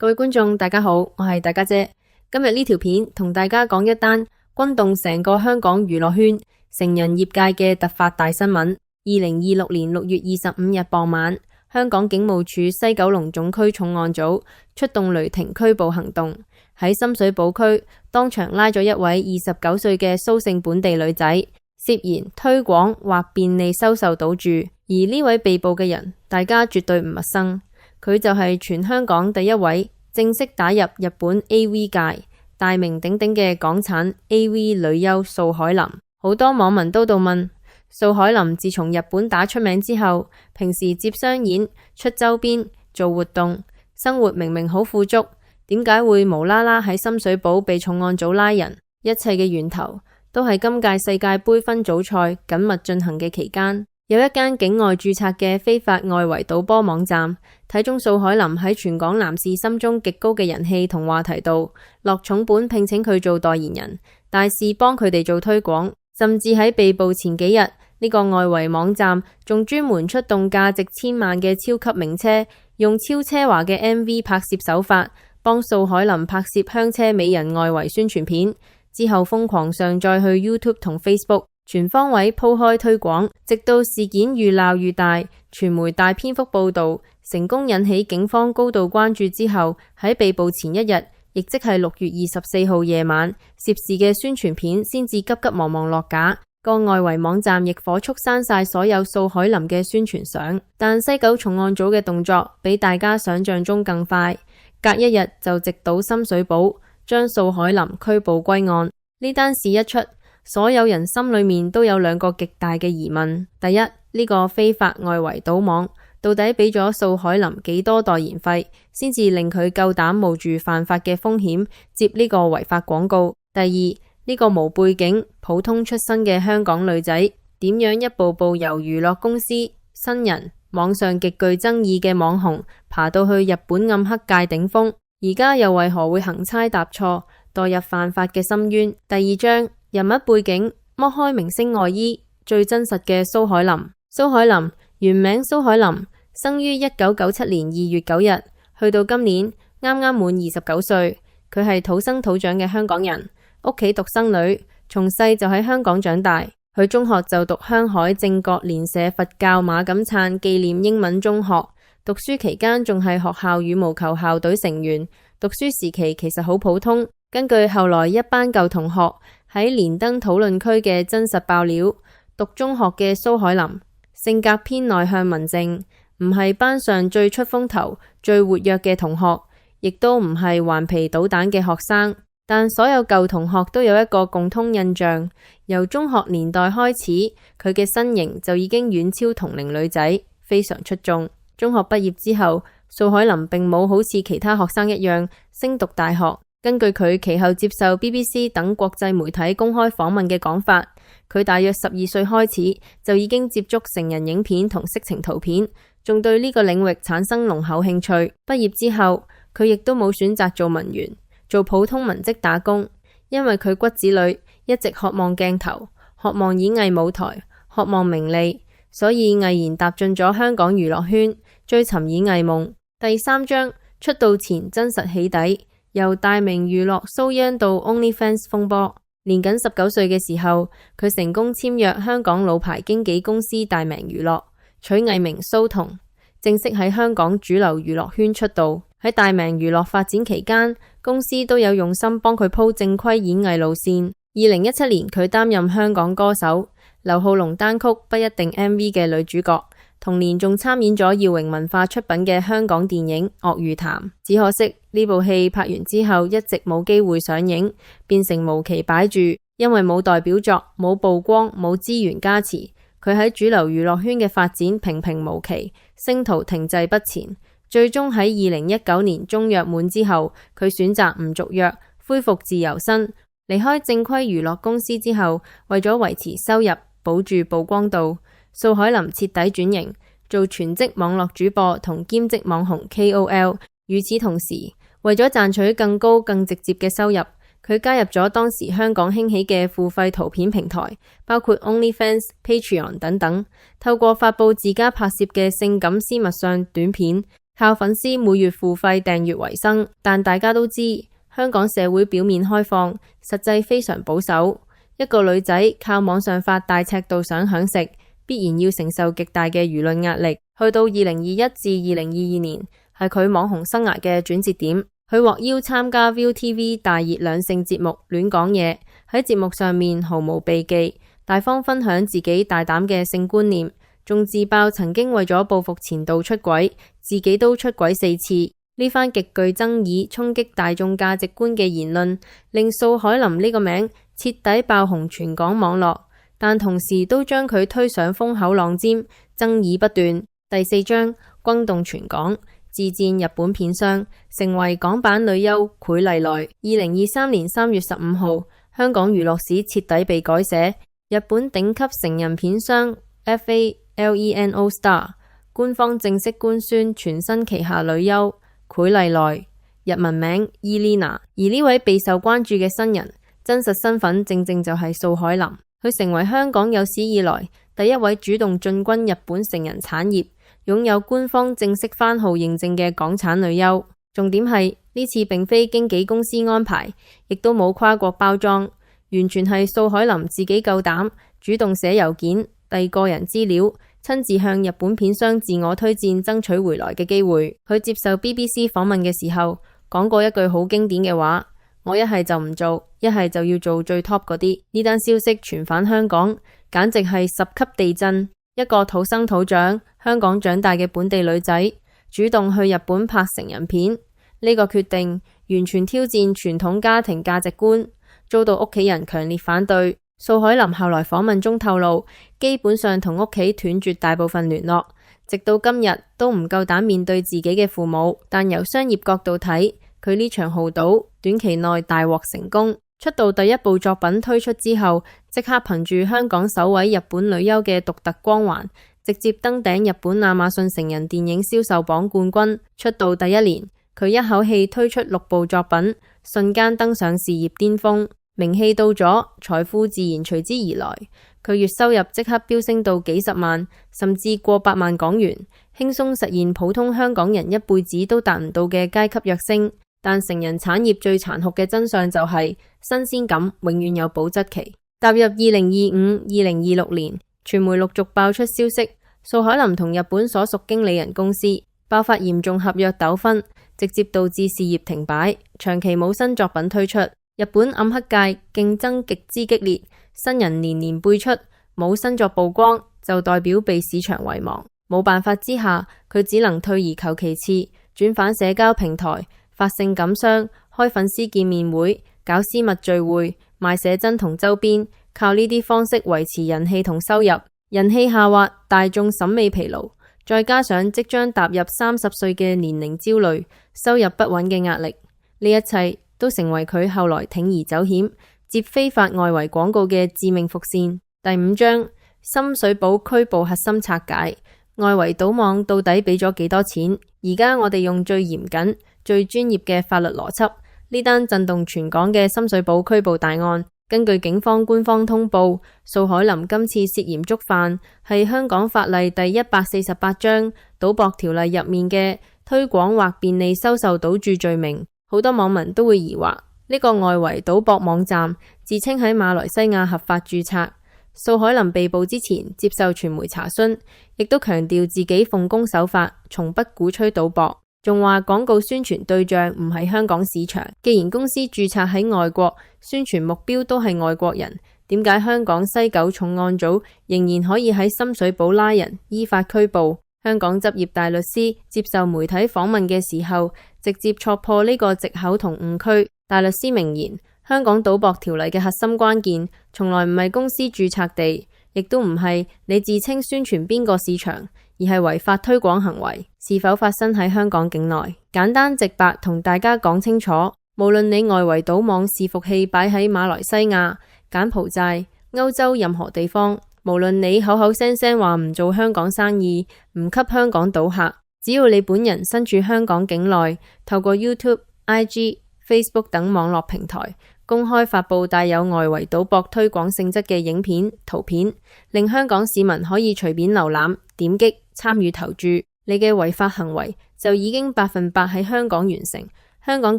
各位觀眾大家好，我係大家姐。今日呢條片同大家講一單轟動成個香港娛樂圈、成人業界嘅突發大新聞。2026年6月25日傍晚，香港警務處西九龍總區重案組出動雷霆拘捕行動，喺深水埗區當場拉咗一位29歲嘅蘇姓本地女仔，涉嫌推廣或便利收受賭注。而呢位被捕嘅人，大家絕對唔陌生，佢就係全香港第一位正式打入日本 AV 界大名鼎鼎嘅港產 AV 女優素海霖。好多網民都度問，素海霖自從日本打出名之後，平時接商演、出周邊、做活動，生活明明好富足，點解會無啦啦喺深水埗被重案組拉人？一切嘅源頭都係今屆世界盃分組賽緊密進行嘅期間，有一間境外註冊嘅非法外圍賭波網站睇中素海霖喺全港男士心中極高嘅人氣同話題度，落重本聘請佢做代言人，大肆幫佢哋做推廣，甚至喺被捕前幾日，呢個外圍網站仲專門出動價值千萬嘅超級名車，用超奢華嘅 MV 拍攝手法，幫素海霖拍攝香車美人外圍宣傳片，之後瘋狂上載去 YouTube 同 Facebook， 全方位鋪開推廣，直到事件愈鬧愈大，傳媒大篇幅報道，成功引起警方高度關注之後，喺被捕前一日，亦即係6月24號夜晚，涉事嘅宣傳片先至急急忙忙落架。個外圍網站亦火速刪晒所有素海霖嘅宣傳相，但西九重案組嘅動作比大家想象中更快，隔一日就直搗深水埗，將素海霖拘捕歸案。呢單事一出，所有人心裏面都有兩個極大嘅疑問：第一，呢個非法外圍賭網到底俾咗素海霖幾多代言費，先至令佢夠膽冒住犯法嘅風險接呢個違法廣告？第二，呢個無背景、普通出身嘅香港女仔，點樣一步步由娛樂公司、新人、網上極具爭議嘅網紅，爬到去日本暗黑界頂峰，而家又為何會行差踏錯，墮入犯法嘅深淵？第二章，人物背景，剝開明星外衣，最真實嘅蘇海霖。蘇海霖原名蘇海霖，生於1997年2月9日，去到今年啱啱滿29歲。佢係土生土長嘅香港人，屋企獨生女，從細就喺香港長大。佢中學就讀香海正覺蓮社佛教馬錦燦紀念英文中學，讀書期間仲係學校羽毛球校隊成員。讀書時期其實好普通。根據後來一班舊同學喺連登討論區嘅真實爆料，讀中學嘅蘇海霖性格偏內向文靜，唔係班上最出風頭、最活躍嘅同學，亦都唔係頑皮搗蛋嘅學生。但所有舊同學都有一個共通印象，由中學年代開始，佢嘅身形就已經遠超同齡女仔，非常出眾。中學畢業之後，素海霖並冇好似其他學生一樣升讀大學。根據佢其後接受 BBC 等國際媒體公開訪問嘅講法，佢大約12歲開始就已經接觸成人影片同色情圖片，仲對呢個領域產生濃厚興趣。畢業之後，佢亦都冇選擇做文員，做普通文職打工，因為佢骨子裏一直渴望鏡頭，渴望演藝舞台，渴望名利，所以毅然踏進咗香港娛樂圈，追尋演藝夢。第三章，出道前真實起底，由大明娛樂遭殃到 OnlyFans 風波。年僅19歲嘅時候，佢成功簽約香港老牌經紀公司大明娛樂，取藝名蘇童，正式喺香港主流娛樂圈出道。喺大明娛樂發展期間，公司都有用心幫佢鋪正規演藝路線。2017年，佢擔任香港歌手劉浩龍單曲不一定 MV 嘅女主角，同年仲參演咗耀榮文化出品嘅香港電影《鱷魚潭》。只可惜呢部戲拍完之後一直冇機會上映，變成無期擺住，因為冇代表作、冇曝光、冇資源加持，佢喺主流娛樂圈嘅發展平平無奇，星途停滯不前。最終喺2019年中約滿之後，佢選擇唔續約，恢復自由身。離開正規娛樂公司之後，為咗維持收入、保住曝光度，素海霖徹底轉型，做全職網絡主播同兼職網紅 KOL。與此同時，為咗賺取更高更直接嘅收入，佢加入咗當時香港興起嘅付費圖片平台，包括 OnlyFans、Patreon 等等，透過發佈自家拍攝嘅性感私密相短片，靠粉絲每月付費訂閱為生。但大家都知，香港社會表面開放，實際非常保守。一個女仔靠網上發大尺度相享食，必然要承受極大嘅輿論壓力。去到2021至2022年，係佢網紅生涯嘅轉折點。佢獲邀參加 ViuTV 大熱兩性節目《亂講嘢》，喺節目上面毫無避忌，大方分享自己大膽嘅性觀念，仲自爆曾經為咗報復前度出軌，自己都出軌4次。呢番極具爭議、衝擊大眾價值觀嘅言論，令素海霖呢個名徹底爆紅全港網絡，但同時都將佢推上風口浪尖，爭議不斷。第4章轟動全港，自戰日本片商，成為港版女優繪麗奈。2023年3月15號，香港娛樂史徹底被改寫，日本頂級成人片商 FALENO Star 官方正式官宣全新旗下女優繪麗奈，日文名 Elena。而呢位備受關注嘅新人，真實身份正正就係素海霖。佢成為香港有史以來第一位主動進軍日本成人產業，擁有官方正式番號認證嘅港產女優。重點係呢次並非經紀公司安排，亦都冇跨國包裝，完全係素海霖自己夠膽主動寫郵件遞個人資料，親自向日本片商自我推薦，爭取回來嘅機會。佢接受 BBC 訪問嘅時候講過一句好經典嘅話：我一係就唔做，一係就要做最 top 嗰啲。呢單消息傳返香港，簡直係10級地震。一個土生土長香港長大嘅本地女仔，主動去日本拍成人片，呢個決定完全挑戰傳統家庭價值觀，遭到屋企人強烈反對。素海霖後來訪問中透露，基本上同屋企斷絕大部分聯絡，直到今日都唔夠膽面對自己嘅父母。但由商業角度睇，佢呢場豪賭短期內大獲成功。出道第一部作品推出之後，即刻憑住香港首位日本女優嘅獨特光環，直接登頂日本亞馬遜成人電影銷售榜冠軍。出道第一年，佢一口氣推出6部作品，瞬間登上事業巔峰。名氣到咗，財富自然隨之而來。佢月收入即刻飆升到幾十萬，甚至過百萬港元，輕鬆實現普通香港人一輩子都達唔到嘅階級躍升。但成人產業最殘酷嘅真相就係新鮮感永遠有保質期。踏入2025、2026年，傳媒陸續爆出消息，素海霖同日本所屬經理人公司爆發嚴重合約糾紛，直接導致事業停擺，長期冇新作品推出。日本暗黑界競爭極之激烈，新人年年輩出，冇新作曝光就代表被市場遺忘。冇辦法之下，佢只能退而求其次，轉返社交平台，發性感商，開粉絲見面會，搞私密聚會，賣寫真同周邊，靠呢啲方式維持人氣同收入。人氣下滑，大眾審美疲勞，再加上即將踏入30歲嘅年齡焦慮，收入不穩嘅壓力，呢一切都成為佢後來鋌而走險接非法外圍廣告嘅致命伏線。第5章深水埗拘捕核心拆解，外圍賭網到底俾咗幾多錢？而家我哋用最嚴謹、最專業嘅法律邏輯，呢單震動全港嘅深水埗拘捕大案，根據警方官方通報，素海霖今次涉嫌觸犯係香港法例第148章賭博條例入面嘅推廣或便利收受賭注罪名。好多網民都會疑惑，呢個外圍賭博網站自稱喺馬來西亞合法註冊。素海霖被捕之前接受傳媒查詢，亦都強調自己奉公守法，從不鼓吹賭博，仲話廣告宣傳對象唔係香港市場。既然公司註冊喺外國，宣傳目標都係外國人，點解香港西九重案組仍然可以喺深水埗拉人，依法拘捕？香港執業大律師接受媒體訪問嘅時候，直接戳破呢個藉口同誤區。大律師明言，香港賭博條例嘅核心關鍵，從來唔係公司註冊地，亦都唔係你自稱宣傳邊個市場，而係違法推廣行為是否發生喺香港境內。簡單直白同大家講清楚，無論你外圍賭網伺服器擺喺馬來西亞、柬埔寨、歐洲任何地方，無論你口口聲聲話唔做香港生意，唔給香港賭客，只要你本人身處香港境內，透過 YouTube、IG、Facebook 等網絡平台公開發布帶有外圍賭博推廣性質嘅影片、圖片，令香港市民可以隨便瀏覽、點擊、參與投注，你嘅違法行為就已經100%喺香港完成，香港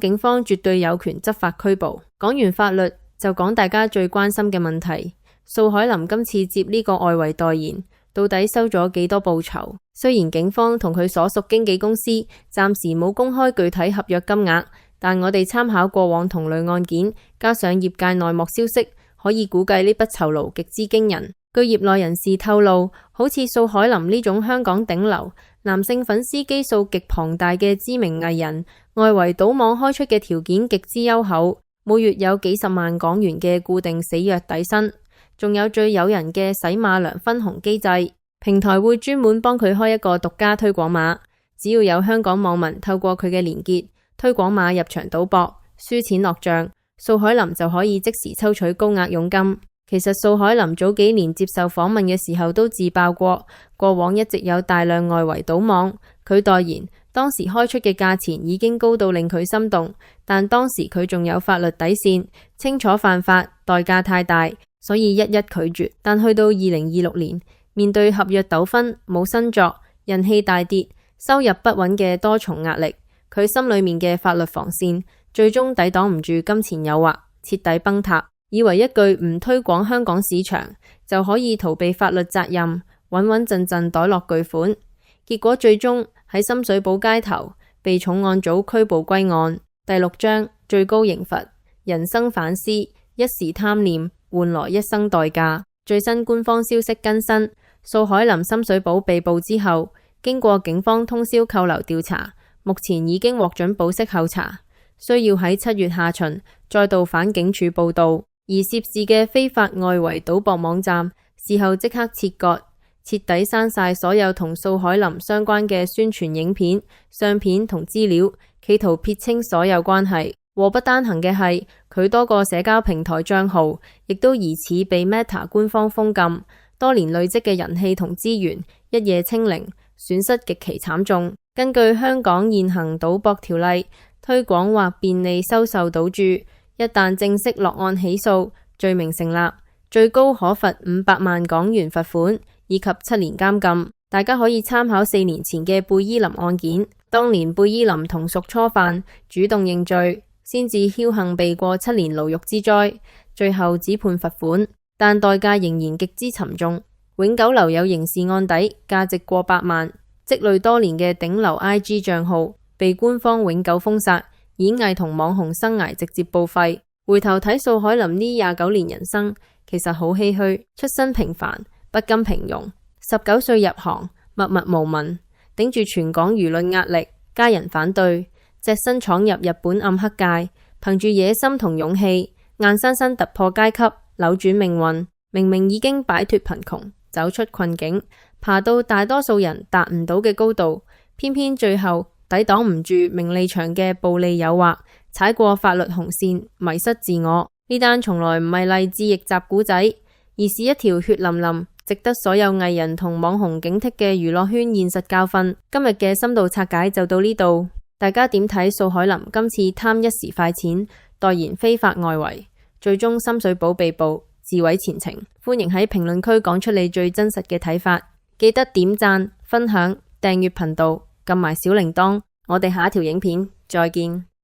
警方絕對有權執法拘捕。講完法律，就講大家最關心嘅問題，素海霖今次接呢個外圍代言，到底收咗幾多報酬？雖然警方同佢所屬經紀公司暫時冇公開具體合約金額，但我哋參考過往同類案件，加上業界內幕消息，可以估計呢筆酬勞極之驚人。據業內人士透露，好似素海霖呢種香港頂流、男性粉絲基數極龐大嘅知名藝人，外圍賭網開出嘅條件極之優厚，每月有幾十萬港元嘅固定死約底薪，仲有最誘人嘅洗馬糧分紅機制，平台會專門幫佢開一個獨家推廣碼，只要有香港網民透過佢嘅連結推廣碼入場賭博，輸錢落賬，素海霖就可以即時抽取高額佣金。其實素海霖早幾年接受訪問嘅時候都自爆過往一直有大量外圍賭網，佢代言當時開出嘅價錢已經高到令佢心動，但當時佢仲有法律底線，清楚犯法，代價太大，所以一一拒絕。但去到2026年，面對合約糾紛、冇新作、人氣大跌、收入不穩嘅多重壓力，佢心裏面嘅法律防線最終抵擋唔住金錢誘惑，徹底崩塌。以為一句唔推廣香港市場就可以逃避法律責任，穩穩陣陣袋落巨款，結果最終喺深水埗街頭被重案組拘捕歸案。第6章最高刑罰：人生反思，一時貪念換來一生代價。最新官方消息更新，素海霖深水埗被捕之後，經過警方通宵扣留調查，目前已經獲准保釋候查，需要喺7月下旬再度返警署報到。而涉事嘅非法外圍賭博網站事後即刻切割，徹底刪晒所有同素海霖相關嘅宣傳影片、相片同資料，企圖撇清所有關係。禍不單行嘅係，佢多個社交平台賬號亦都疑似被 Meta 官方封禁，多年累積嘅人氣同資源一夜清零，損失極其慘重。根據香港現行賭博條例，推廣或便利收受賭注，一旦正式落案起訴，罪名成立，最高可罰500萬港元罰款以及7年監禁。大家可以參考4年前嘅貝伊林案件，當年貝伊林同屬初犯，主動認罪，先至僥幸避過7年牢獄之災，最後只判罰款，但代價仍然極之沉重，永久留有刑事案底，價值過百萬，積累多年嘅頂流 IG 賬號被官方永久封殺。演藝同網紅生涯直接報廢。回頭睇素海霖呢29年人生，其實好唏噓。出身平凡，不甘平庸，19歲入行，默默無聞，頂住全港輿論壓力，家人反對，隻身闖入日本暗黑界，憑住野心同勇氣，硬生生突破階級，扭轉命運。明明已經擺脫貧窮，走出困境，爬到大多數人達唔到嘅高度，偏偏最後抵擋唔住名利場嘅暴利誘惑，踩過法律紅線，迷失自我。呢單從來唔係勵志逆襲古仔，而是一條血淋淋、值得所有藝人同網紅警惕嘅娛樂圈現實教訓。今日嘅深度拆解就到呢度，大家點睇素海霖今次貪一時快錢，代言非法外圍，最終深水埗被捕，自毀前程？歡迎喺評論區講出你最真實嘅睇法，記得點讚、分享、訂閱頻道，撳埋小鈴鐺，我哋下一條影片再見。